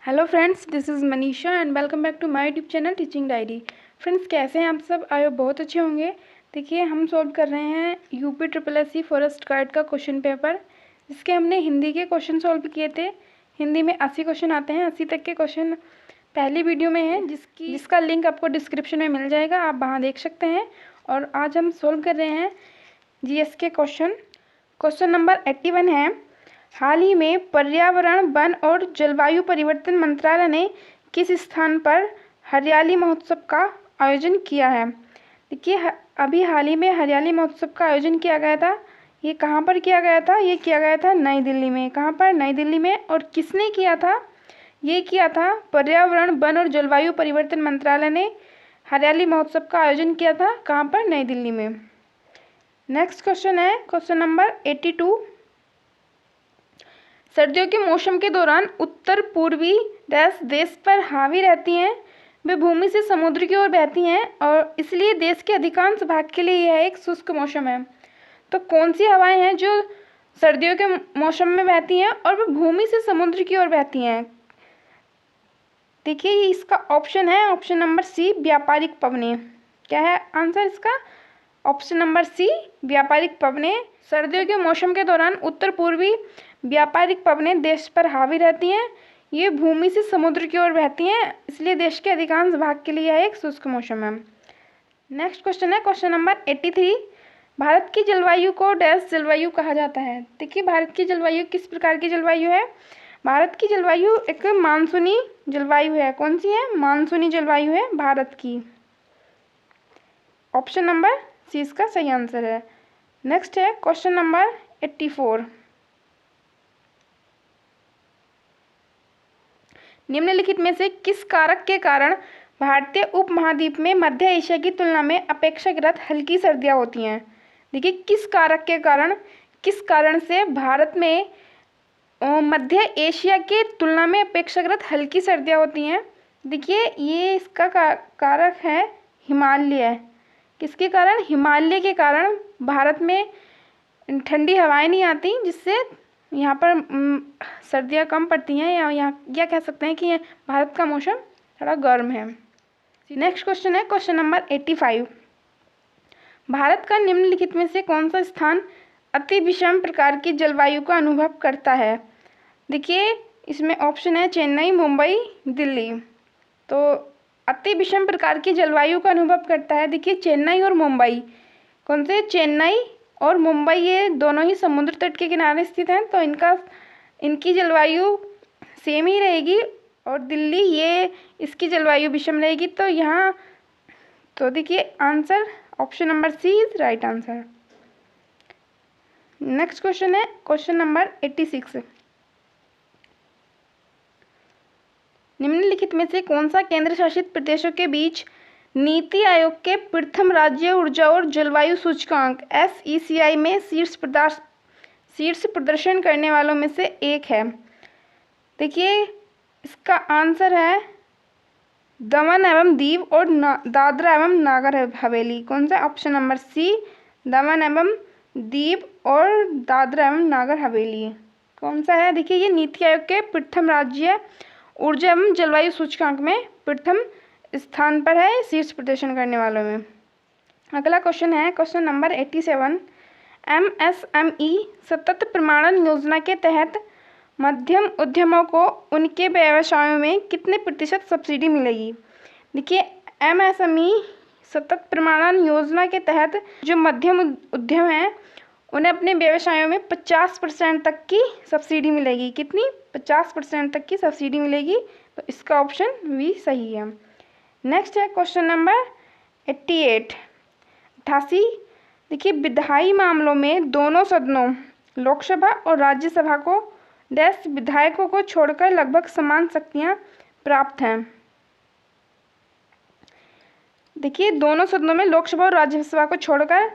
Hello friends, this is Manisha and welcome back to my YouTube channel teaching diary. Friends, कैसे हैं आप सब? I hope बहुत अच्छे होंगे। देखिए, हम सॉल्व कर रहे हैं UP triple S C forest guard का क्वेश्चन पेपर, जिसके हमने हिंदी के क्वेश्चन सॉल्व किए थे। हिंदी में 80 क्वेश्चन आते हैं। 80 तक के क्वेश्चन पहली वीडियो में है, जिसका लिंक आपको डिस्क्रिप्शन में मिल जाएगा, आप वहाँ देख सकते हैं। और आज हम सॉल्व कर रहे हैं जीएस के क्वेश्चन नंबर 81 है। हाल ही में पर्यावरण, वन और जलवायु परिवर्तन मंत्रालय ने किस स्थान पर हरियाली महोत्सव का आयोजन किया है? देखिए, अभी हाल ही में हरियाली महोत्सव का आयोजन किया गया था। ये कहाँ पर किया गया था? ये किया गया था नई दिल्ली में। कहाँ पर? नई दिल्ली में। और किसने किया था? ये किया था पर्यावरण, वन और जलवायु परिवर्तन मंत्रालय ने हरियाली महोत्सव का आयोजन किया था। कहाँ पर? नई दिल्ली में। नेक्स्ट क्वेश्चन है क्वेश्चन नंबर 82। सर्दियों के मौसम के दौरान उत्तर पूर्वी देश पर हावी रहती हैं। वे भूमि से समुद्र की ओर बहती हैं और इसलिए देश के अधिकांश भाग के लिए यह एक शुष्क मौसम है। तो कौन सी हवाएं हैं जो सर्दियों के मौसम में बहती हैं और वे भूमि से समुद्र की ओर बहती हैं? देखिए, इसका ऑप्शन है ऑप्शन नंबर सी, व्यापारिक पवनें। क्या है आंसर इसका? ऑप्शन नंबर सी, व्यापारिक पवनें। सर्दियों के मौसम के दौरान उत्तर पूर्वी व्यापारिक पवनें देश पर हावी रहती हैं। ये भूमि से समुद्र की ओर बहती हैं, इसलिए देश के अधिकांश भाग के लिए यह एक शुष्क मौसम है। नेक्स्ट क्वेश्चन है क्वेश्चन नंबर 83। भारत की जलवायु को डैश जलवायु कहा जाता है? देखिए, भारत की जलवायु किस प्रकार की जलवायु है? भारत की जलवायु एक मानसूनी जलवायु है। कौन सी है? मानसूनी जलवायु है भारत की। ऑप्शन नंबर सी इसका सही आंसर है। नेक्स्ट है क्वेश्चन नंबर 84। निम्नलिखित में से किस कारक के कारण भारतीय उपमहाद्वीप में मध्य एशिया की तुलना में अपेक्षाकृत हल्की सर्दियां होती हैं? देखिए, किस कारक के कारण, किस कारण से भारत में मध्य एशिया के तुलना में अपेक्षाकृत हल्की सर्दियां होती हैं? देखिए, ये इसका कारक है हिमालय। किसके कारण? हिमालय के कारण भारत में ठंडी हवाएं नहीं आती, जिससे यहाँ पर सर्दियाँ कम पड़ती हैं, या कह सकते हैं कि ये भारत का मौसम थोड़ा गर्म है। नेक्स्ट क्वेश्चन है क्वेश्चन नंबर 85। भारत का निम्नलिखित में से कौन सा स्थान अति विषम प्रकार की जलवायु का अनुभव करता है? देखिए, इसमें ऑप्शन है चेन्नई, मुंबई, दिल्ली। तो अति विषम प्रकार की जलवायु का अनुभव करता है, देखिए, चेन्नई और मुंबई। कौन से? चेन्नई और मुंबई, ये दोनों ही समुद्र तट के किनारे स्थित हैं, तो इनकी जलवायु सेम ही रहेगी। और दिल्ली, ये इसकी जलवायु विषम रहेगी। तो यहाँ तो देखिए, answer option number C is right answer. Next question है क्वेश्चन नंबर 86। निम्नलिखित में से कौन सा केंद्र शासित प्रदेशों के बीच नीति आयोग के प्रथम राज्य ऊर्जा और जलवायु सूचकांक SECI में शीर्ष प्रदर्शन करने वालों में से एक है? देखिए, इसका आंसर है दमन एवं दीव और दादरा एवं नागर हवेली। कौन सा? ऑप्शन नंबर सी, दमन एवं दीव और दादरा एवं नागर हवेली। कौन सा है? देखिए, ये नीति आयोग के प्रथम राज्य ऊर्जा एवं जलवायु सूचकांक में प्रथम स्थान पर है, शीर्ष प्रदर्शन करने वालों में। अगला क्वेश्चन है क्वेश्चन नंबर 87। MSME सतत प्रमाणन योजना के तहत मध्यम उद्यमों को उनके व्यवसायों में कितने प्रतिशत सब्सिडी मिलेगी? देखिए, MSME सतत प्रमाणन योजना के तहत जो मध्यम उद्यम हैं, उन्हें अपने व्यवसायों में 50% तक की सब्सिडी मिलेगी। कितनी? 50% तक की सब्सिडी मिलेगी। तो इसका ऑप्शन बी सही है। नेक्स्ट है क्वेश्चन नंबर 88। देखिए, विधायी मामलों में दोनों सदनों लोकसभा और राज्यसभा को डैश विधायकों को छोड़कर लगभग समान शक्तियां प्राप्त हैं। देखिए, दोनों सदनों में लोकसभा और राज्यसभा को छोड़कर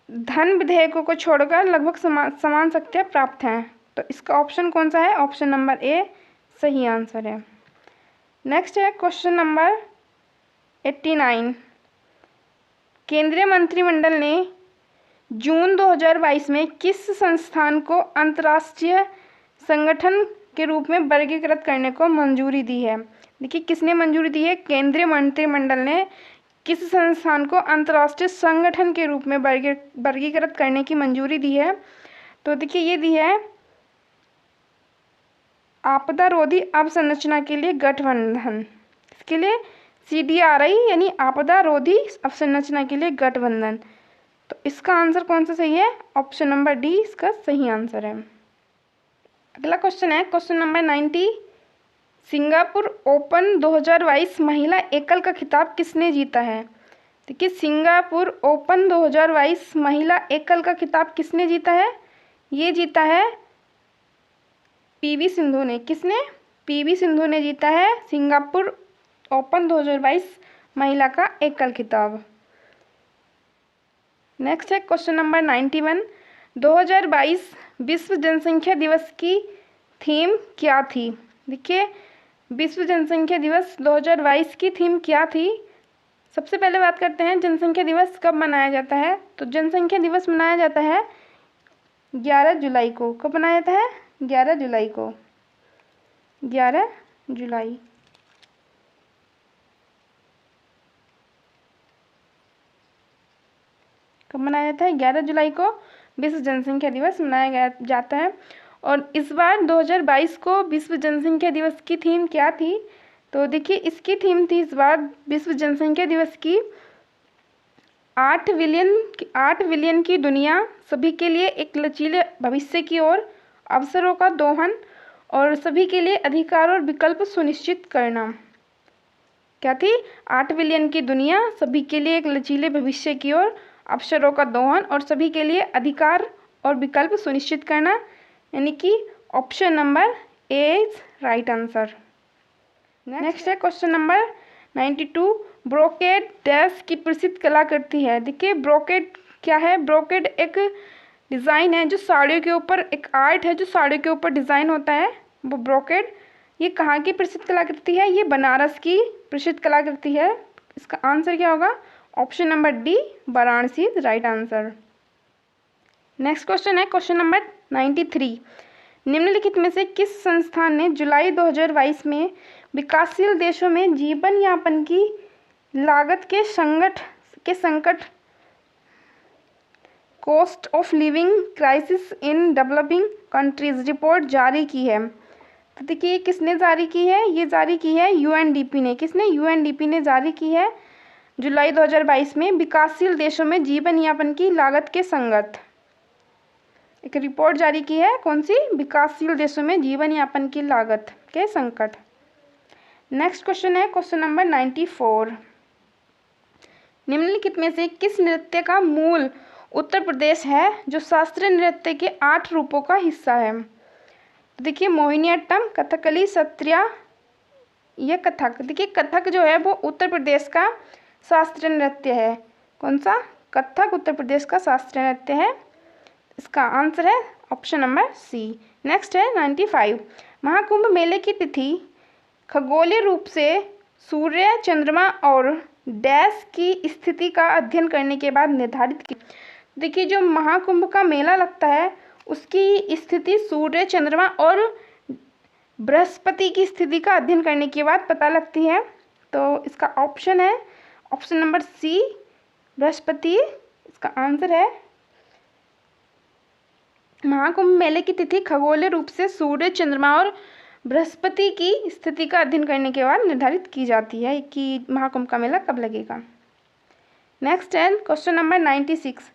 धन विधेयकों को छोड़कर लगभग समान शक्तियां प्राप्त हैं। तो इसका ऑप्शन कौन सा है? ऑप्शन नंबर ए सही आंसर है। नेक्स्ट है क्वेश्चन नंबर 89। केंद्रीय मंत्रिमंडल ने जून 2022 में किस संस्थान को अंतर्राष्ट्रीय संगठन के रूप में वर्गीकृत करने को मंजूरी दी है। देखिए किसने मंजूरी दी है? केंद्रीय मंत्रिमंडल ने किस संस्थान को अंतर्राष्ट्रीय संगठन के रूप में वर्गीकृत करने की मंजूरी दी है? तो देखिए ये दी है आपदा रोधी अवसंरचना के लिए गठबंधन। इसके लिए CDRI यानी आपदा रोधी अवसंरचना के लिए गठबंधन। तो इसका आंसर कौन सा सही है? ऑप्शन नंबर डी इसका सही आंसर है। अगला क्वेश्चन है क्वेश्चन नंबर 90। सिंगापुर ओपन 2022 महिला एकल का खिताब किसने जीता है? देखिए सिंगापुर ओपन 2022 महिला एकल का खिताब किसने जीता है? ये जीता है PV सिंधु ने। किसने? PV सिंधु ने जीता है सिंगापुर ओपन 2022 महिला का एकल खिताब। नेक्स्ट है क्वेश्चन नंबर 91। 2022 विश्व जनसंख्या दिवस की थीम क्या थी? देखिए विश्व जनसंख्या दिवस 2022 की थीम क्या थी? सबसे पहले बात करते हैं जनसंख्या दिवस कब मनाया जाता है। तो जनसंख्या दिवस मनाया जाता है 11 जुलाई को। कब मनाया जाता है? 11 जुलाई को। 11 जुलाई। कब मनाया जाता है? 11 जुलाई को विश्व जनसंख्या दिवस मनाया जाता है। और इस बार 2022 को विश्व जनसंख्या दिवस की थीम क्या थी? तो देखिए इसकी थीम थी इस बार विश्व जनसंख्या दिवस की 8 बिलियन की दुनिया, सभी के लिए एक लचीले भविष्य की ओर, अवसरों का दोहन और सभी के लिए अधिकार और विकल्प सुनिश्चित करना। क्या थी? 8 बिलियन की दुनिया, सभी के लिए एक लचीले भविष्य की ओर, अवसरों का दोहन और सभी के लिए अधिकार और विकल्प सुनिश्चित करना, यानी कि option number A is right answer. Next है क्वेश्चन नंबर 92। ब्रोकेड डैश की प्रसिद्ध कलाकृति है। देखिए ब्रोकेड क्या है? ब्रोकेड एक डिज़ाइन है जो साड़ियों के ऊपर, एक आर्ट है जो साड़ियों के ऊपर डिज़ाइन होता है, वो ब्रोकेड। ये कहाँ की प्रसिद्ध कलाकृति है? ये बनारस की प्रसिद्ध कलाकृति है। इसका आंसर क्या होगा? Option number D Varanasi is right answer. Next question है क्वेश्चन नंबर 93। निम्नलिखित में से किस संस्थान ने जुलाई 2022 में विकासशील देशों में जीवन यापन की लागत के संकट cost of living crisis in developing countries report जारी की है? तो देखिए किसने जारी की है? ये जारी की है UNDP ने। किसने? UNDP ने जारी की है जुलाई 2022 में विकासशील देशों में जीवन यापन की लागत के संकट। एक रिपोर्ट जारी की है, कौन सी? विकासशील देशों में जीवन यापन की लागत के संकट। नेक्स्ट क्वेश्चन है क्वेश्चन नंबर 94। निम्नलिखित में से किस नृत्य का मूल उत्तर प्रदेश है जो शास्त्रीय नृत्य के 8 रूपों का हिस्सा है? तो देखिए मोहिनीअट्टम, कथकली, सत्रिया, यह कथक। देखिए कथक जो है वो उत्तर प्रदेश का शास्त्रीय नृत्य है। कौन सा? कथक उत्तर प्रदेश का शास्त्रीय नृत्य है। इसका आंसर है ऑप्शन नंबर सी। नेक्स्ट है 95। महाकुंभ मेले की तिथि खगोलीय रूप से सूर्य, चंद्रमा और डैश की स्थिति का अध्ययन करने के बाद निर्धारित की। देखिए जो महाकुंभ का मेला लगता है उसकी स्थिति सूर्य, चंद्रमा और बृहस्पति की स्थिति का अध्ययन करने के बाद पता लगती है। तो इसका ऑप्शन है ऑप्शन नंबर सी बृहस्पति। इसका आंसर है महाकुंभ मेले की तिथि खगोलीय रूप से सूर्य, चंद्रमा और बृहस्पति की स्थिति का अध्ययन करने के बाद निर्धारित की जाती है कि महाकुंभ का मेला कब लगेगा। नेक्स्ट है question number 96।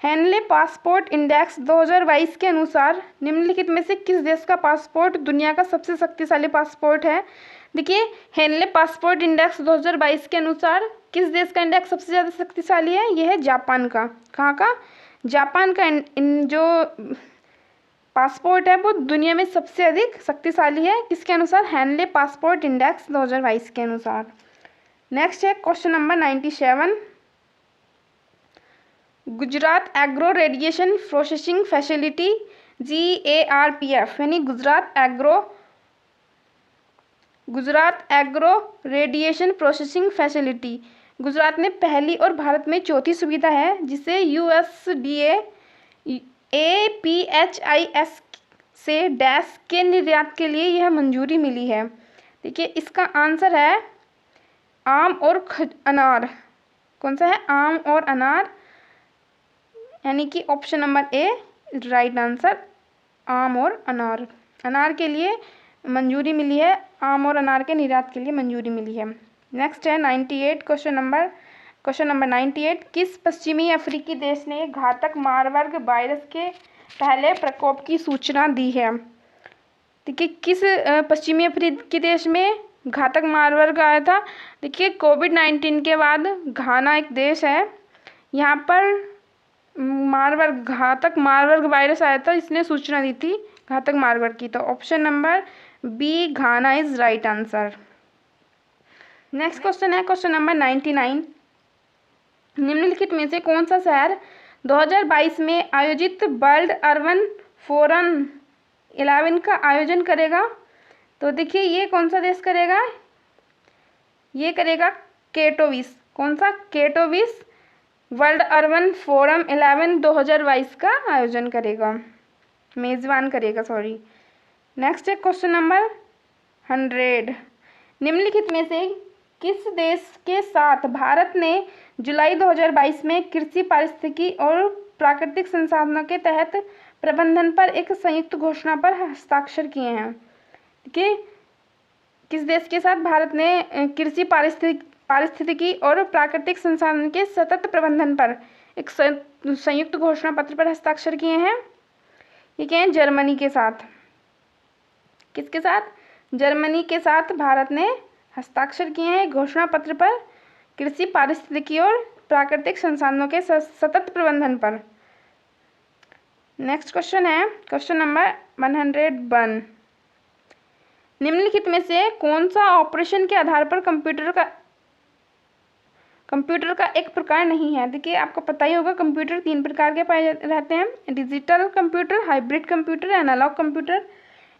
Henley passport index 2022 के अनुसार निम्नलिखित में से किस देश का पासपोर्ट दुनिया का सबसे शक्तिशाली पासपोर्ट है? देखिए हेनले पासपोर्ट इंडेक्स 2022 के अनुसार किस देश का इंडेक्स सबसे ज़्यादा शक्तिशाली है? यह है जापान का। कहाँ का? जापान का जो पासपोर्ट है वो दुनिया में सबसे अधिक शक्तिशाली है। किसके अनुसार? हेनले पासपोर्ट इंडेक्स 2022 के अनुसार। नेक्स्ट है question number 97। Gujarat agro radiation processing facility GARPF यानी Gujarat agro radiation processing facility Gujarat में पहली और भारत में चौथी सुविधा है जिसे USDA APHIS से डैश के निर्यात के लिए यह मंजूरी मिली है? देखिए इसका आंसर है आम और अनार। कौन सा है? आम और अनार, यानी कि option number A right answer, आम और अनार। अनार के लिए मंजूरी मिली है, आम और अनार के निर्यात के लिए मंजूरी मिली है। नेक्स्ट है 98 क्वेश्चन नंबर 98। किस पश्चिमी अफ्रीकी देश ने घातक मारबर्ग वायरस के पहले प्रकोप की सूचना दी है? देखिए किस पश्चिमी अफ्रीकी देश में घातक मारबर्ग आया था? देखिए कोविड-19 के बाद घाना एक देश है, यहाँ पर घातक मारबर्ग वायरस आया था, इसने सूचना दी थी घातक मारबर्ग की। तो option number B Ghana is right answer. Next question है क्वेश्चन नंबर 99। निम्नलिखित में से कौन सा शहर 2022 में आयोजित वर्ल्ड अर्बन फोरम 11 का आयोजन करेगा? तो देखिए ये कौन सा देश करेगा? ये करेगा केटोविस। कौन सा? केटोविस वर्ल्ड अर्बन फोरम 11 2022 का आयोजन करेगा, मेज़बान करेगा, सॉरी। नेक्स्ट है क्वेश्चन नंबर 100। निम्नलिखित में से किस देश के साथ भारत ने जुलाई 2022 में कृषि, पारिस्थितिकी और प्राकृतिक संसाधनों के तहत प्रबंधन पर एक संयुक्त घोषणा पर हस्ताक्षर किए हैं? देखिए किस देश के साथ भारत ने कृषि, पारिस्थितिकी और प्राकृतिक संसाधन के सतत प्रबंधन पर एक संयुक्त घोषणा पत्र पर हस्ताक्षर किए हैं? ये क्या है? जर्मनी के साथ। किसके साथ? जर्मनी के साथ भारत ने हस्ताक्षर किए हैं घोषणा पत्र पर कृषि, पारिस्थितिकी और प्राकृतिक संसाधनों के सतत प्रबंधन पर। नेक्स्ट क्वेश्चन है क्वेश्चन नंबर 101। निम्नलिखित में से कौन सा ऑपरेशन के आधार पर कंप्यूटर का एक प्रकार नहीं है? देखिए आपको पता ही होगा कंप्यूटर 3 प्रकार के पाए रहते हैं, digital computer, hybrid computer, analog computer.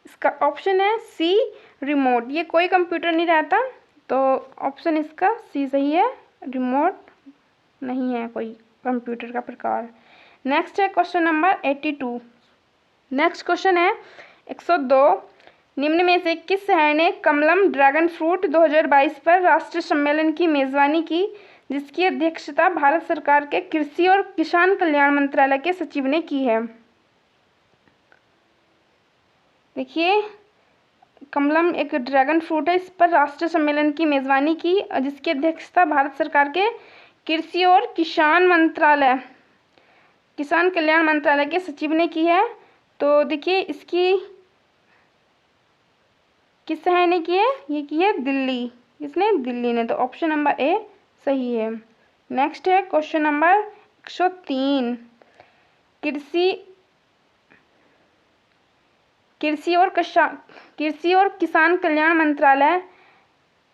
इसका ऑप्शन है सी रिमोट। ये कोई कंप्यूटर नहीं रहता, तो ऑप्शन इसका सी सही है, रिमोट नहीं है कोई कंप्यूटर का प्रकार। नेक्स्ट है क्वेश्चन नंबर 82। नेक्स्ट क्वेश्चन है 102। निम्न में से किस शहर ने कमलम ड्रैगन फ्रूट 2022 पर राष्ट्रीय सम्मेलन की मेजबानी की, जिसकी अध्यक्षता भारत सरकार के कृषि और किसान कल्याण मंत्रालय के सचिव ने की है? देखिए कमलम एक ड्रैगन फ्रूट है, इस पर राष्ट्रीय सम्मेलन की मेजबानी की, जिसकी अध्यक्षता भारत सरकार के कृषि और किसान कल्याण मंत्रालय के सचिव ने की है। तो देखिए इसकी किस शहर ने की है? ये की है दिल्ली। किसने? दिल्ली ने। तो ऑप्शन नंबर ए सही है। नेक्स्ट है क्वेश्चन नंबर 103। कृषि और किसान कल्याण मंत्रालय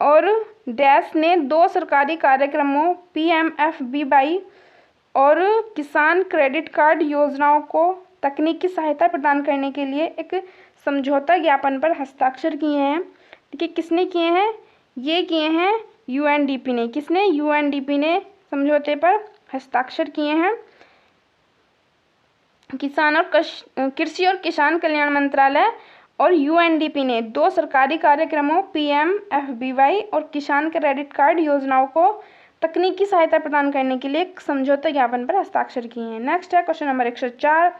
और डैश ने 2 सरकारी कार्यक्रमों PMFBY और किसान क्रेडिट कार्ड योजनाओं को तकनीकी सहायता प्रदान करने के लिए एक समझौता ज्ञापन पर हस्ताक्षर किए हैं। देखिए किसने किए हैं? ये किए हैं UNDP ने। किसने? UNDP ने समझौते पर हस्ताक्षर किए हैं। कृषि और किसान कल्याण मंत्रालय और UNDP ने 2 सरकारी कार्यक्रमों PMFBY और किसान क्रेडिट कार्ड योजनाओं को तकनीकी सहायता प्रदान करने के लिए एक समझौता ज्ञापन पर हस्ताक्षर किए हैं। नेक्स्ट है question number 104।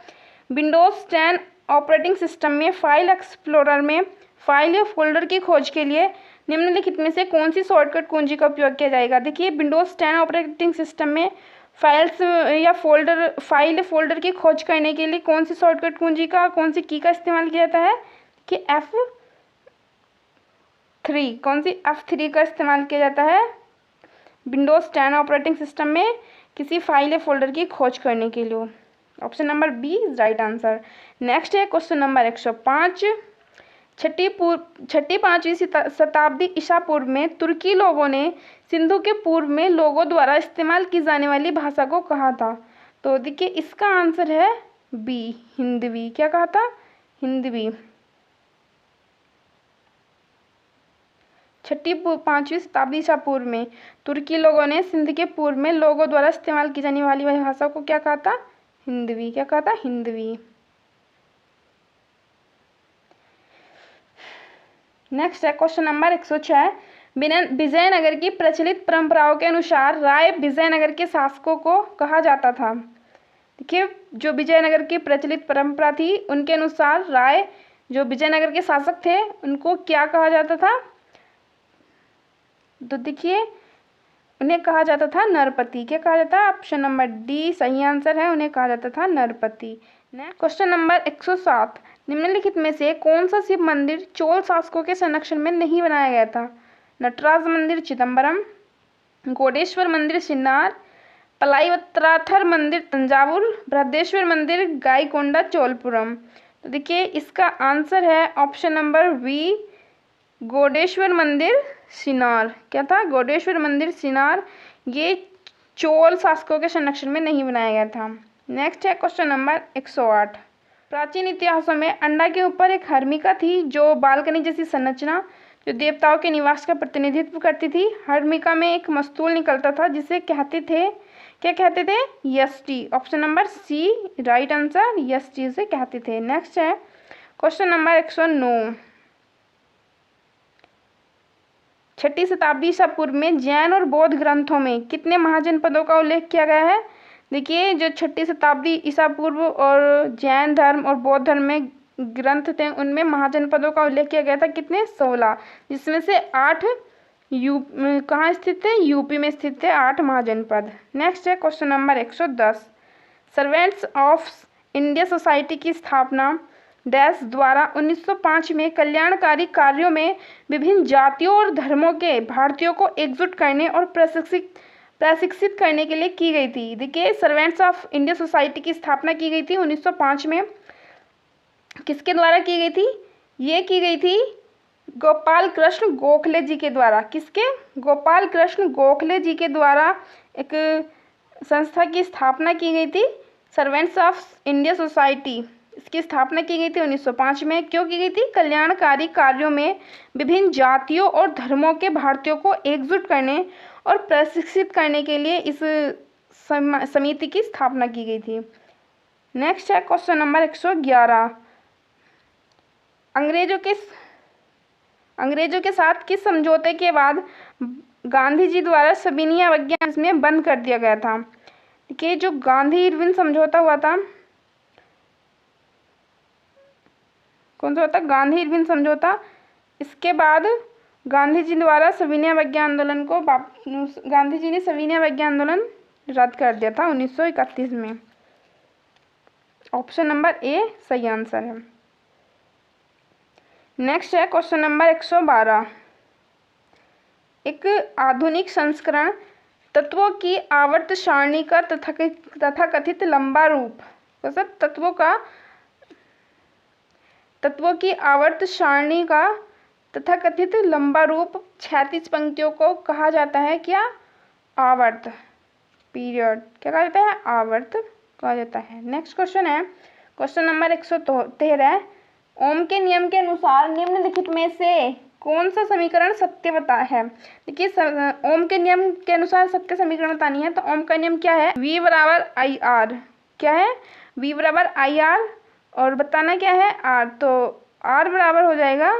Windows 10 operating system में फाइल एक्सप्लोरर में फाइल या फोल्डर की खोज के लिए निम्नलिखित में से कौन सी शॉर्टकट कुंजी का उपयोग किया जाएगा? देखिए विंडोज 10 ऑपरेटिंग सिस्टम में फाइल फोल्डर की खोज करने के लिए कौन सी शॉर्टकट कुंजी का, कौन सी की का इस्तेमाल किया जाता है? कि F3। कौन सी? F3 का इस्तेमाल किया जाता है विंडोज 10 ऑपरेटिंग सिस्टम में किसी फाइल या फोल्डर की खोज करने के लिए। Option number B is right answer. Next है क्वेश्चन नंबर 105। छठी 5वीं शताब्दी ईसा पूर्व में तुर्की लोगों ने सिंधु के पूर्व में लोगों द्वारा इस्तेमाल की जाने वाली भाषा को कहा था? तो देखिए इसका आंसर है बी हिंदवी। क्या कहा था? हिंदवी। छठी 5वीं शताब्दी ईसा पूर्व में तुर्की लोगों ने सिंध के पूर्व में लोगों द्वारा इस्तेमाल की जाने वाली भाषा को क्या कहा था? हिंदवी। क्या कहा था? हिंदवी। नेक्स्ट है क्वेश्चन नंबर 106। विजयनगर की प्रचलित परंपराओं के अनुसार राय विजयनगर के शासकों को कहा जाता था। देखिए, जो विजयनगर की प्रचलित परंपरा थी उनके अनुसार राय जो विजयनगर के शासक थे उनको क्या कहा जाता था? तो देखिए, उन्हें कहा जाता था नरपति। क्या कहा जाता है? ऑप्शन नंबर डी सही आंसर है, उन्हें कहा जाता था नरपति। Question number 107। निम्नलिखित में से कौन सा शिव मंदिर चोल शासकों के संरक्षण में नहीं बनाया गया था? नटराज मंदिर चिदम्बरम, गोडेश्वर मंदिर सिन्नार, पलाईवत्राथर मंदिर तंजावुर, बृहदेश्वर मंदिर गायकोंडा चोलपुरम। तो देखिए, इसका आंसर है ऑप्शन नंबर बी, गोडेश्वर मंदिर सिन्नार। क्या था? गोडेश्वर मंदिर सिन्नार। ये चोल शासकों के संरक्षण में नहीं बनाया गया था। नेक्स्ट है क्वेश्चन नंबर 108। प्राचीन इतिहासों में अंडा के ऊपर एक हर्मिका थी जो बालकनी जैसी संरचना जो देवताओं के निवास का प्रतिनिधित्व करती थी। हर्मिका में एक मस्तूल निकलता था जिसे कहते थे, क्या कहते थे? यष्टि। Option number C right answer, यष्टि से कहते थे। नेक्स्ट है क्वेश्चन नंबर 109। 6ठी शताब्दी ईसा पूर्व में जैन और बौद्ध ग्रंथों में कितने महाजनपदों का उल्लेख किया गया है? देखिए, जो 6ठी शताब्दी ईसा पूर्व और जैन धर्म और बौद्ध धर्म में ग्रंथ थे उनमें महाजनपदों का उल्लेख किया गया था। कितने? 16, जिसमें से 8 कहाँ स्थित थे? यूपी में स्थित थे 8 महाजनपद। नेक्स्ट है question number 110। Servants of India society की स्थापना डैश द्वारा 1905 में कल्याणकारी कार्यों में विभिन्न जातियों और धर्मों के भारतीयों को एकजुट करने और प्रशिक्षित करने के लिए की गई थी। देखिए, सर्वेंट्स ऑफ इंडिया सोसाइटी की स्थापना की गई थी 1905 में। किसके द्वारा की गई थी? ये की गई थी गोपाल कृष्ण गोखले जी के द्वारा। किसके? गोपाल कृष्ण गोखले जी के द्वारा एक संस्था की स्थापना की गई थी, सर्वेंट्स ऑफ इंडिया सोसाइटी। इसकी स्थापना की गई थी 1905 में। क्यों की गई थी? कल्याणकारी कार्यों में विभिन्न जातियों और धर्मों के भारतीयों को एकजुट करने और प्रशिक्षित करने के लिए इस समिति की स्थापना की गई थी। नेक्स्ट है क्वेश्चन नंबर 111। अंग्रेजों के साथ किस समझौते के बाद गांधी जी द्वारा सविनय अवज्ञा में बंद कर दिया गया था? देखिए, जो गांधी इरविन समझौता हुआ था, कौन सा होता? गांधी इरविन समझौता। इसके बाद गांधी जी द्वारा सविनय अवज्ञा आंदोलन को गांधी जी ने सविनय अवज्ञा आंदोलन रद्द कर दिया था 1931 में। ऑप्शन नंबर ए सही आंसर है। नेक्स्ट है क्वेश्चन नंबर 112। एक आधुनिक संस्करण तत्वों की आवर्त सारणी का तथाकथित लंबा रूप, तत्वों की आवर्त सारणी का तथाकथित लंबा रूप 36 पंक्तियों को कहा जाता है क्या? आवर्त। पीरियड। क्या कहा जाता है? आवर्त कहा जाता है। नेक्स्ट क्वेश्चन है क्वेश्चन नंबर 113। ओम के नियम के अनुसार निम्नलिखित में से कौन सा समीकरण सत्य बता है? देखिए, ओम के नियम के अनुसार सत्य समीकरण बतानी है तो ओम का नियम क्या है? V बराबर आई आर। क्या है? V बराबर आई आर और बताना क्या है? R। तो R बराबर हो जाएगा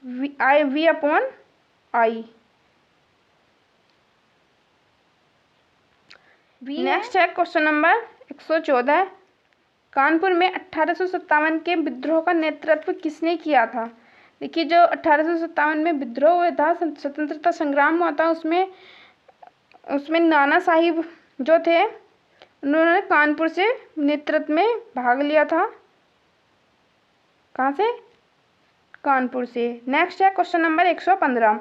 V अपॉन आई। नेक्स्ट है क्वेश्चन नंबर 114। कानपुर में 1857 के विद्रोह का नेतृत्व किसने किया था? देखिए, जो 1857 में विद्रोह हुआ था, स्वतंत्रता संग्राम हुआ था, उसमें नाना साहिब जो थे उन्होंने कानपुर से नेतृत्व में भाग लिया था। कहाँ से? कानपुर से। नेक्स्ट है क्वेश्चन नंबर 115।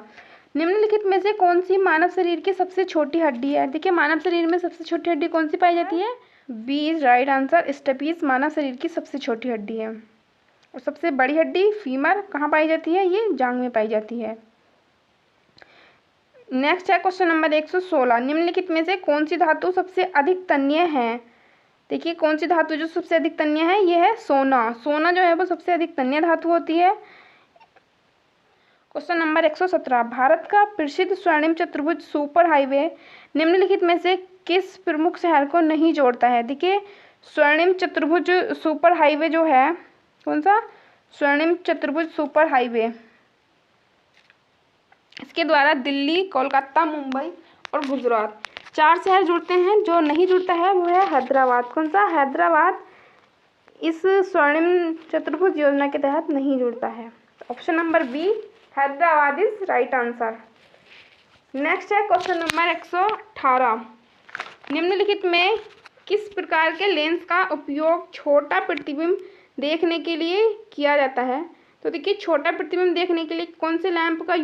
निम्नलिखित में से कौन सी मानव शरीर की सबसे छोटी हड्डी है? देखिए, मानव शरीर में सबसे छोटी हड्डी कौन सी पाई जाती है? B is right answer. Stapes मानव शरीर की सबसे छोटी हड्डी है। और सबसे बड़ी हड्डी फीमर कहाँ पाई जाती है? ये जांघ में पाई जाती है। नेक्स्ट है क्वेश्चन नंबर 116। निम्नलिखित में से कौन सी धातु सबसे अधिक तन्य है? देखिए, कौन सी धातु जो सबसे अधिक तन्य है? ये है सोना। सोना जो है वो सबसे अधिक तन्य धातु होती है। Question number 117। भारत का प्रसिद्ध स्वर्णिम चतुर्भुज सुपर हाईवे निम्नलिखित में से किस प्रमुख शहर को नहीं जोड़ता है? देखिए, स्वर्णिम चतुर्भुज सुपर हाईवे जो है, कौन सा? स्वर्णिम चतुर्भुज सुपर हाईवे। इसके द्वारा दिल्ली, कोलकाता, मुंबई और गुजरात 4 शहर जुड़ते हैं। जो नहीं जुड़ता है वो है हैदराबाद। कौन सा? हैदराबाद इस स्वर्णिम चतुर्भुज योजना के तहत नहीं जुड़ता है। Option number B, Hyderabad is right answer. Next है क्वेश्चन नंबर 118। निम्नलिखित में किस प्रकार के लेंस का उपयोग छोटा प्रतिबिंब देखने के लिए किया जाता है? तो देखिए, छोटा प्रतिबिंब देखने के लिए कौन से लेंस का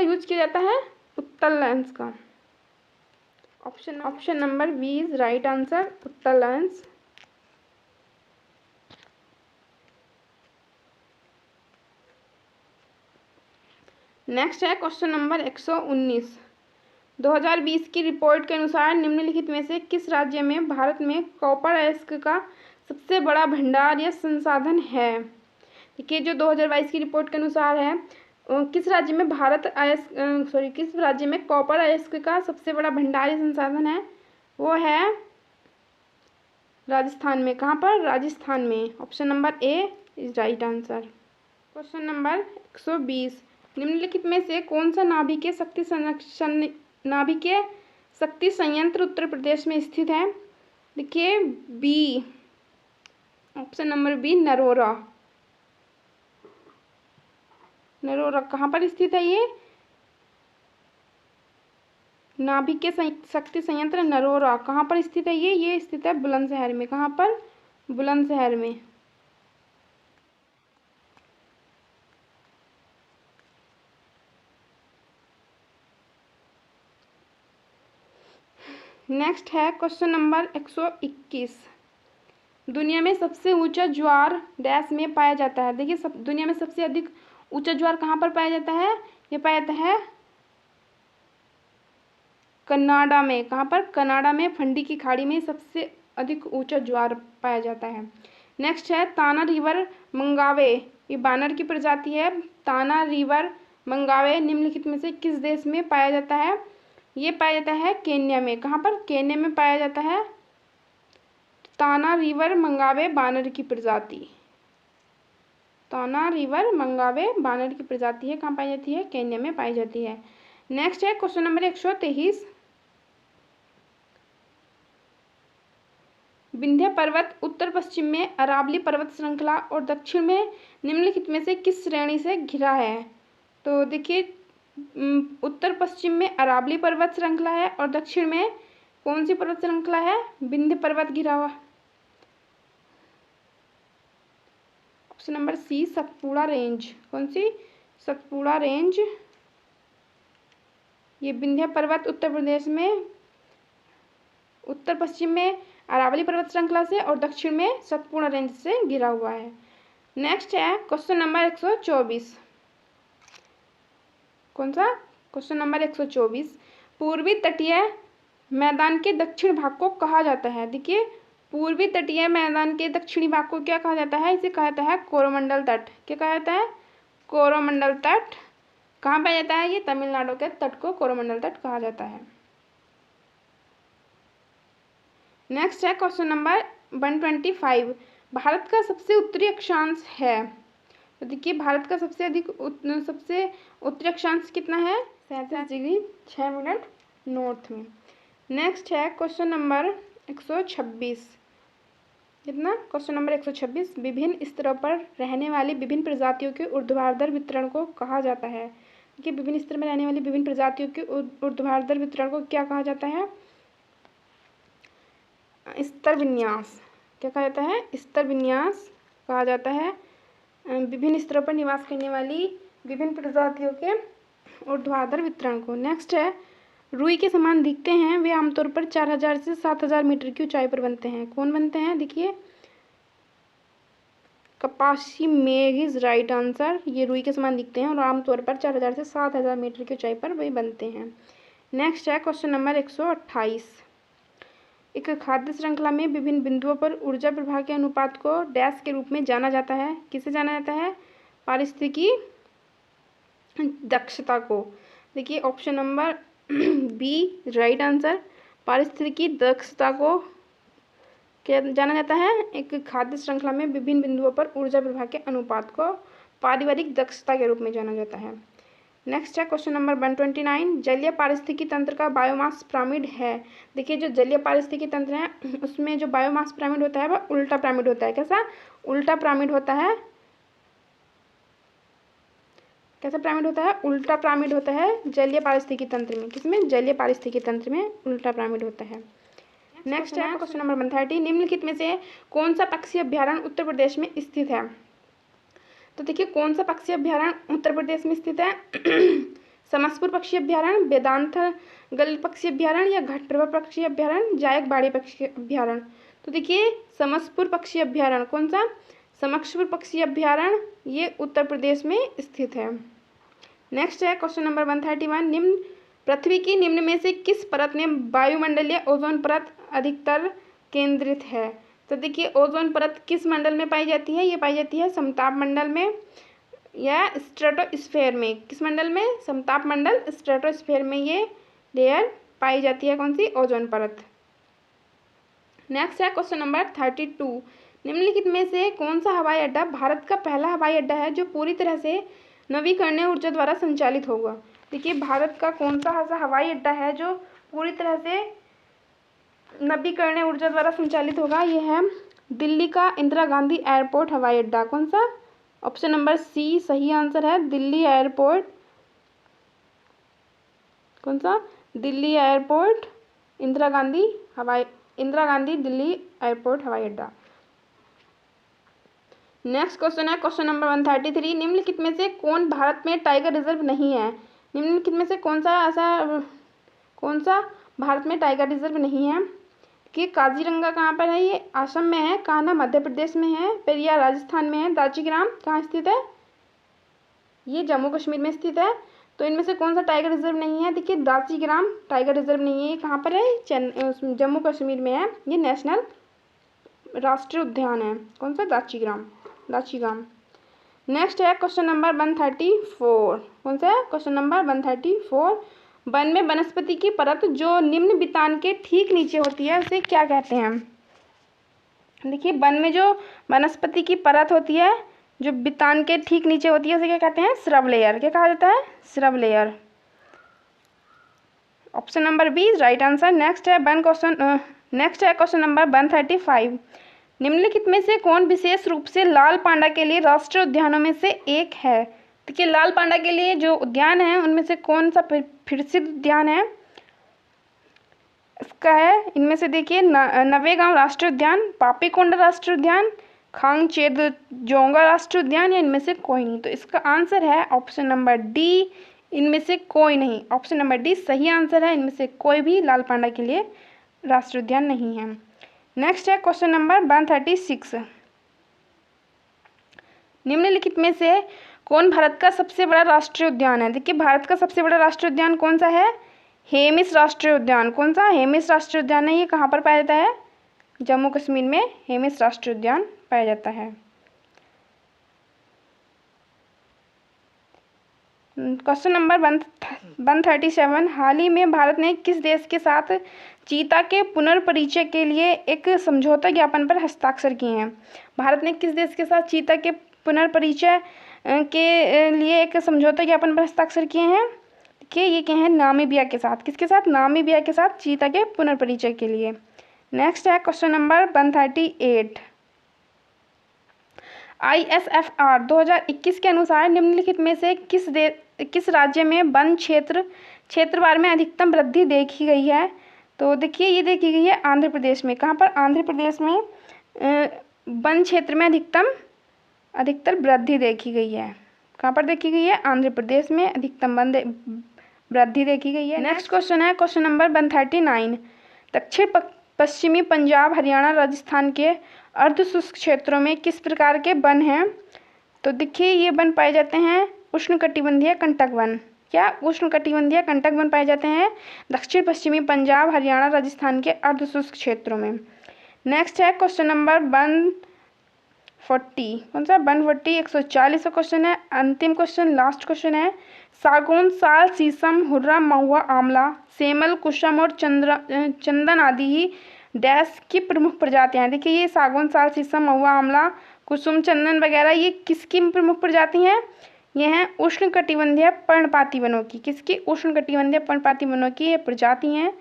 यूज किया जाता है? उत्तल लेंस का। Option number B is right answer, उत्तल लेंस। नेक्स्ट है क्वेश्चन नंबर 119। 2020 की रिपोर्ट के अनुसार निम्नलिखित में से किस राज्य में भारत में कॉपर अयस्क का सबसे बड़ा भंडार या संसाधन है? देखिए, जो 2022 की रिपोर्ट के अनुसार है, किस राज्य में किस राज्य में कॉपर अयस्क का सबसे बड़ा भंडार या संसाधन है? वो है राजस्थान में। कहाँ पर? राजस्थान में। Option number A is right answer. Question number 120। निम्नलिखित में से कौन सा नाभिकीय शक्ति संयंत्र उत्तर प्रदेश में स्थित है? देखिए, B, option number B, Narora. Narora कहाँ पर स्थित है? ये नाभिकीय शक्ति संयंत्र नरोरा कहाँ पर स्थित है? ये स्थित है बुलंदशहर में। कहाँ पर? बुलंदशहर में। नेक्स्ट है क्वेश्चन नंबर 121। दुनिया में सबसे ऊंचा ज्वार डैश में पाया जाता है? देखिए, दुनिया में सबसे अधिक ऊंचा ज्वार कहाँ पर पाया जाता है? ये पाया जाता है कनाडा में। कहाँ पर? कनाडा में, फंडी की खाड़ी में सबसे अधिक ऊंचा ज्वार पाया जाता है। नेक्स्ट है ताना रिवर मंगावे। ये बानर की प्रजाति है। ताना रिवर मंगावे निम्नलिखित में से किस देश में पाया जाता है? ये पाया जाता है केन्या में। कहाँ पर? केन्या में पाया जाता है ताना रिवर मंगावे बानर की प्रजाति। ताना रिवर मंगावे बानर की प्रजाति है। कहाँ पाई जाती है? केन्या में पाई जाती है। नेक्स्ट है क्वेश्चन नंबर 123। विंध्य पर्वत उत्तर पश्चिम में अरावली पर्वत श्रृंखला और दक्षिण में निम्नलिखित में से किस श्रेणी से घिरा है? तो देखिए, उत्तर पश्चिम में अरावली पर्वत श्रृंखला है और दक्षिण में कौन सी पर्वत श्रृंखला है? विंध्य पर्वत घिरा हुआ। Option number C, Satpura range. कौन सी? सतपुड़ा रेंज। ये विंध्य पर्वत उत्तर प्रदेश में उत्तर पश्चिम में अरावली पर्वत श्रृंखला से और दक्षिण में सतपुड़ा रेंज से घिरा हुआ है। नेक्स्ट है क्वेश्चन नंबर 124। कौन सा? Question number 124। पूर्वी तटीय मैदान के दक्षिण भाग को कहा जाता है? देखिए, पूर्वी तटीय मैदान के दक्षिणी भाग को क्या कहा जाता है? इसे कहा जाता है कोरोमंडल तट। क्या कहा जाता है? कोरोमंडल तट। कहाँ पाया जाता है? ये तमिलनाडु के तट को कोरोमंडल तट कहा जाता है। नेक्स्ट है क्वेश्चन नंबर 125। भारत का सबसे उत्तरी अक्षांश है? तो देखिए, भारत का सबसे उत्तरी अक्षांश कितना है? 37 डिग्री 6 मिनट नॉर्थ में। नेक्स्ट है क्वेश्चन नंबर 126। कितना? Question number 126। विभिन्न स्तरों पर रहने वाली विभिन्न प्रजातियों के ऊर्ध्वाधर वितरण को कहा जाता है? देखिए, विभिन्न स्तर में रहने वाली विभिन्न प्रजातियों के ऊर्ध्वाधर वितरण को क्या कहा जाता है? स्तर विन्यास। क्या कहा जाता है? स्तर विन्यास कहा जाता है। विभिन्न स्तरों पर निवास करने वाली विभिन्न प्रजातियों के ऊर्ध्वाधर वितरण को। नेक्स्ट है रुई के समान दिखते हैं वे आमतौर पर 4000 से 7000 मीटर की ऊंचाई पर बनते हैं। कौन बनते हैं? देखिए, कपासी मेघ इज राइट आंसर। ये रुई के समान दिखते हैं और आमतौर पर 4000 से 7000 मीटर की ऊंचाई पर वे बनते हैं। नेक्स्ट है क्वेश्चन नंबर 128। एक खाद्य श्रृंखला में विभिन्न बिंदुओं पर ऊर्जा प्रवाह के अनुपात को डैश के रूप में जाना जाता है? किसे जाना जाता है? पारिस्थितिकी दक्षता को। देखिए, option number B right answer. पारिस्थितिकी दक्षता को क्या जाना जाता है? एक खाद्य श्रृंखला में विभिन्न बिंदुओं पर ऊर्जा प्रवाह के अनुपात को पारिवारिक दक्षता के रूप में जाना जाता है। नेक्स्ट है क्वेश्चन नंबर 129, जलीय पारिस्थितिकी तंत्र का बायोमास पिरामिड है। देखिए जो जलीय पारिस्थितिकी तंत्र है उसमें जो बायोमास पिरामिड होता है वह उल्टा पिरामिड होता है। कैसा? उल्टा पिरामिड होता है। कैसा पिरामिड होता है? उल्टा पिरामिड होता है जलीय पारिस्थितिकी तंत्र में। किसमें? जलीय पारिस्थितिकी तंत्र में उल्टा पिरामिड होता है। नेक्स्ट है क्वेश्चन नंबर 130, निम्नलिखित में से कौन सा पक्षी अभ्यारण्य उत्तर प्रदेश में स्थित है? तो देखिए कौन सा पक्षी अभ्यारण्य उत्तर प्रदेश में स्थित है? समसपुर पक्षी अभ्यारण्य, वेदांतगल पक्षी अभ्यारण्य या घटप्रभा पक्षी अभ्यारण्य, जायकबाड़ी पक्षी अभ्यारण्य। तो देखिए समसपुर पक्षी अभ्यारण्य, कौन सा? समसपुर पक्षी अभ्यारण्य, ये उत्तर प्रदेश में स्थित है। नेक्स्ट है क्वेश्चन नंबर 131, निम्न पृथ्वी की निम्न में से किस परत में वायुमंडलीय ओजोन परत अधिकतर केंद्रित है? तो देखिए ओजोन परत किस मंडल में पाई जाती है? ये पाई जाती है समताप मंडल में या स्ट्रेटोस्फेयर में। किस मंडल में? समताप मंडल, स्ट्रेटोस्फेयर में ये लेयर पाई जाती है। कौन सी? ओजोन परत। नेक्स्ट है क्वेश्चन नंबर 32, निम्नलिखित में से कौन सा हवाई अड्डा भारत का पहला हवाई अड्डा है जो पूरी तरह से नवीकरणीय ऊर्जा द्वारा संचालित होगा? देखिए भारत का कौन सा ऐसा हवाई अड्डा है जो पूरी तरह से नवीकरणीय ऊर्जा द्वारा संचालित होगा? ये है दिल्ली का इंदिरा गांधी एयरपोर्ट हवाई अड्डा। कौन सा? ऑप्शन नंबर सी सही आंसर है, दिल्ली एयरपोर्ट। कौन सा? दिल्ली एयरपोर्ट, इंदिरा गांधी दिल्ली एयरपोर्ट हवाई अड्डा। नेक्स्ट क्वेश्चन है क्वेश्चन नंबर 133, निम्नलिखित में से कौन भारत में टाइगर रिजर्व नहीं है? निम्नलिखित में से कौन सा भारत में टाइगर रिजर्व नहीं है? कि काजीरंगा कहाँ पर है? ये असम में है। कान्हा मध्य प्रदेश में है। पेरियार राजस्थान में है। दाचीग्राम कहाँ स्थित है? ये जम्मू कश्मीर में स्थित है। तो इनमें से कौन सा टाइगर रिजर्व नहीं है? देखिए दाचीग्राम टाइगर रिजर्व नहीं है। ये कहाँ पर है? जम्मू कश्मीर में है। ये नेशनल राष्ट्रीय उद्यान है। कौन सा? दाचीग्राम। नेक्स्ट है क्वेश्चन नंबर 134। कौन सा है? क्वेश्चन नंबर 134, वन में वनस्पति की परत जो निम्न बितान के ठीक नीचे होती है उसे क्या कहते हैं? देखिए वन में जो वनस्पति की परत होती है जो बितान के ठीक नीचे होती है उसे क्या कहते हैं? Shrub layer. क्या कहा जाता है? Shrub layer. Option number B right answer. Next है क्वेश्चन नंबर 135, निम्नलिखित में से कौन विशेष रूप से लाल पांडा के लिए राष्ट्रीय उद्यानों में से एक है? देखिए लाल पांडा के लिए जो उद्यान है उनमें से कौन सा प्रसिद्ध उद्यान है? इसका है इनमें से देखिए नवेगांव राष्ट्रीय उद्यान, पापीकोंडा राष्ट्रीय उद्यान, खांगचेदजोंगा राष्ट्रीय उद्यान, या इनमें से कोई नहीं। तो इसका आंसर है ऑप्शन नंबर डी, इनमें से कोई नहीं। ऑप्शन नंबर डी सही आंसर है, इनमें से कोई भी लाल पांडा के लिए राष्ट्रीय उद्यान नहीं है। नेक्स्ट है क्वेश्चन नंबर 136, निम्नलिखित में से कौन भारत का सबसे बड़ा राष्ट्रीय उद्यान है? देखिए भारत का सबसे बड़ा राष्ट्रीय उद्यान कौन सा है? हेमिस राष्ट्रीय उद्यान। कौन सा? हेमिस राष्ट्रीय उद्यान है। ये कहाँ पर पाया जाता है? जम्मू कश्मीर में हेमिस राष्ट्रीय उद्यान पाया जाता है। क्वेश्चन नंबर 137, हाल ही में भारत ने किस देश के साथ चीता के पुनर्परिचय के लिए एक समझौता ज्ञापन पर हस्ताक्षर किए हैं? भारत ने किस देश के साथ चीता के पुनर्परिचय के लिए एक समझौता ज्ञापन पर हस्ताक्षर किए हैं? देखिए ये क्या है? नामीबिया के साथ। किसके साथ? नामीबिया के साथ चीता के पुनर्परिचय के लिए। नेक्स्ट है क्वेश्चन नंबर 138, ISFR 2021 के अनुसार निम्नलिखित में से किस राज्य में वन क्षेत्रवार में अधिकतम वृद्धि देखी गई है? तो देखिए ये देखी गई है आंध्र प्रदेश में। कहाँ पर? आंध्र प्रदेश में वन क्षेत्र में अधिकतर वृद्धि देखी गई है। कहाँ पर देखी गई है? आंध्र प्रदेश में अधिकतम वृद्धि देखी गई है। नेक्स्ट क्वेश्चन है क्वेश्चन नंबर 139, दक्षिण पश्चिमी पंजाब, हरियाणा, राजस्थान के अर्धशुष्क क्षेत्रों में किस प्रकार के वन हैं? तो देखिए ये वन पाए जाते हैं उष्णकटिबंधीय कंटक वन। क्या? उष्णकटिबंधीय कंटक वन पाए जाते हैं दक्षिण पश्चिमी पंजाब, हरियाणा, राजस्थान के अर्धशुष्क क्षेत्रों में। नेक्स्ट है क्वेश्चन नंबर 140। कौन सा? 140 140 का क्वेश्चन है। अंतिम क्वेश्चन, लास्ट क्वेश्चन है, सागौन, साल, शीशम, हुर्रा, महुआ, आंवला, सेमल, कुसुम और चंदन आदि ही डैश की प्रमुख प्रजातियां हैं। देखिए ये सागौन, साल, शीशम, महुआ, आंवला, कुसुम, चंदन वगैरह ये किसकी प्रमुख प्रजाति हैं? ये हैं उष्णकटिबंधीय पर्णपाती वनों की। किसकी? उष्णकटिबंधीय पर्णपाती वनों की ये प्रजाति हैं।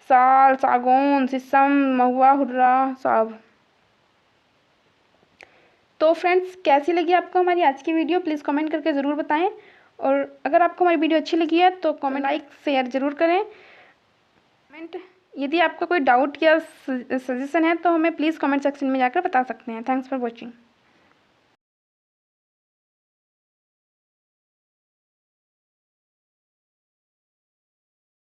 साल, सागौन, शीशम, महुआ, हुर्रा, साव। तो फ्रेंड्स कैसी लगी आपको हमारी आज की वीडियो, प्लीज़ कमेंट करके ज़रूर बताएं। और अगर आपको हमारी वीडियो अच्छी लगी है तो कमेंट, लाइक, शेयर ज़रूर करें। कमेंट, यदि आपका कोई डाउट या सजेशन है तो हमें प्लीज़ कमेंट सेक्शन में जाकर बता सकते हैं। Thanks for watching.